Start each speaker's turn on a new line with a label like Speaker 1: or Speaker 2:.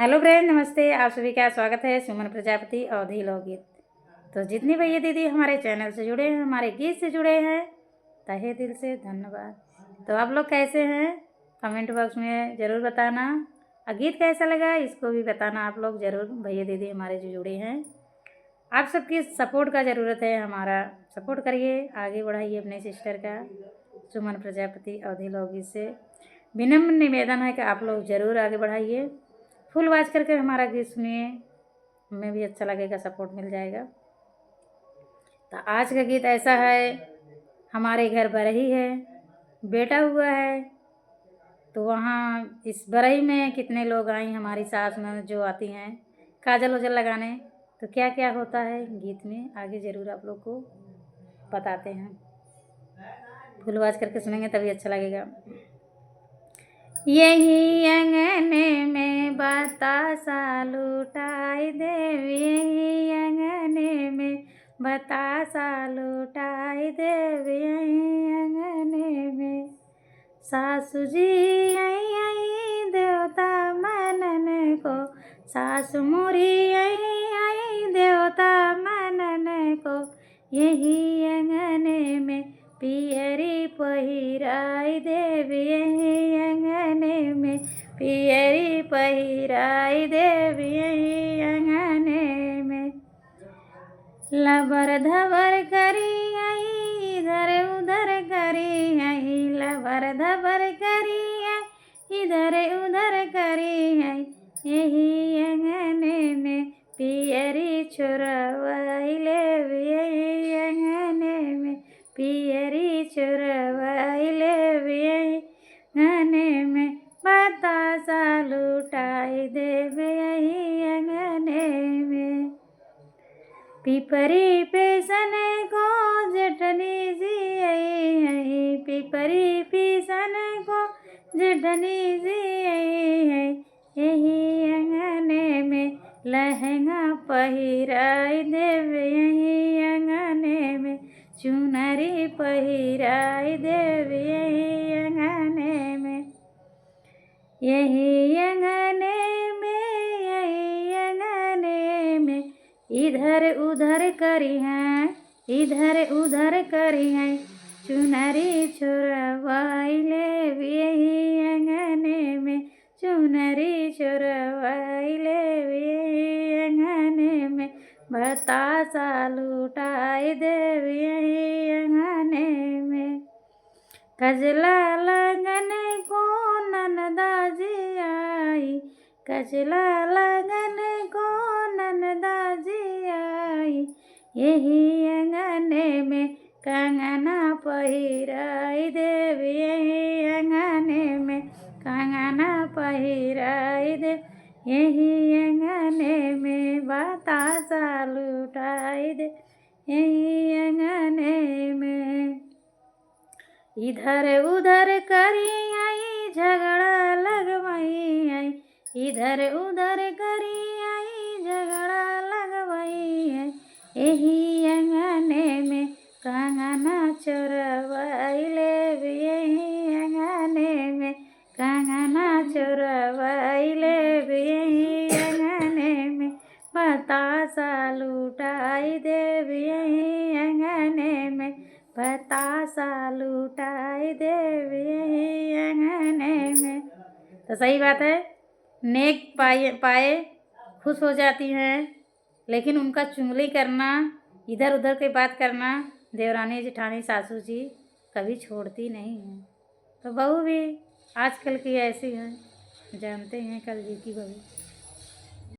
Speaker 1: Hello friend, नमस्ते। आप सभी का स्वागत है सुमन प्रजापति अवधी लोकगीत। तो जितनी भैया दीदी हमारे चैनल से जुड़े हैं, हमारे गीत से जुड़े हैं, तहे दिल से धन्यवाद। तो आप लोग कैसे हैं, कमेंट बॉक्स में ज़रूर बताना। और गीत कैसा लगा इसको भी बताना आप लोग ज़रूर। भैया दीदी हमारे जो जुड़े हैं, आप सबकी सपोर्ट का ज़रूरत है। हमारा सपोर्ट करिए, आगे बढ़ाइए अपने सिस्टर का सुमन प्रजापति अवधी लोकगीत से विनम्र निवेदन है कि आप लोग ज़रूर आगे बढ़ाइए। फुल वॉच करके हमारा गीत सुनिए, हमें भी अच्छा लगेगा, सपोर्ट मिल जाएगा। तो आज का गीत ऐसा है, हमारे घर बरही है, बेटा हुआ है। तो वहाँ इस बरही में कितने लोग आई, हमारी सास में जो आती हैं काजल वजल लगाने। तो क्या क्या होता है गीत में, आगे ज़रूर आप लोग को बताते हैं। फुल वॉच करके सुनेंगे तभी अच्छा लगेगा। यही अंगने में बतासा लुटाई देव, यही अंगने में बतासा लुटाई देव, यही अंगने में सासू जी आई आई देवता मनन को, सासु मोरी आई देवता मनन को, यही अंगने में पियरी पहिराई देव, यही अंगने में पियरी पहिराई देव, यही अंगने में लबर धबर करी आई, इधर उधर करी आई, लबर धबर करी आई, इधर उधर करी आई, यही अंगने में पियरी चुरवाई लेव, यही अंगने में पियरी चुरवाई लेव, यही अंगने में बतासा लुटाई देव, यही अंगने में पिपरी पेसन को जटनी जी आई, पिपरी पेसन को जटनी जी आई, यही अंगने में लहंगा पहिराई देव, यही अंगने में चुनरी पहिराई देव, यही अंगने में, यही अंगने में, यही अंगने में इधर उधर करी हैं, इधर उधर करी हैं, चुनरी चुरवाई लेव, यही अंगने में चुनरी चुरवाई लेव, यही अंगने में बतासा लुटाई देव, यही अंगने में कजला लगन को ननदा जी आई, कजला लगन को ननदा जी आई, यही अंगने में कंगना पहिराई देव, यही अंगने में कंगना पहिराई देव, यही अंगने में बतासा लुटाई दे, यही अंगने में इधर उधर करी आई, झगड़ा लगवाई आई, इधर उधर करी आई, झगड़ा लगवाई आई, यही अंगने में कंगना चोरवाई लेव, यही अंगने में कंगना चोरवाई लेव, यही अंगने में बतासा लुटाई देव, यही अंगने में बतासा लुटाई देव, यही अंगने में। तो सही बात है, नेक पाए पाए खुश हो जाती हैं, लेकिन उनका चुगली करना, इधर उधर की बात करना देवरानी जेठानी सासू जी कभी छोड़ती नहीं हैं। तो बहू भी आजकल की ऐसी है, जानते हैं कल जी की बहू।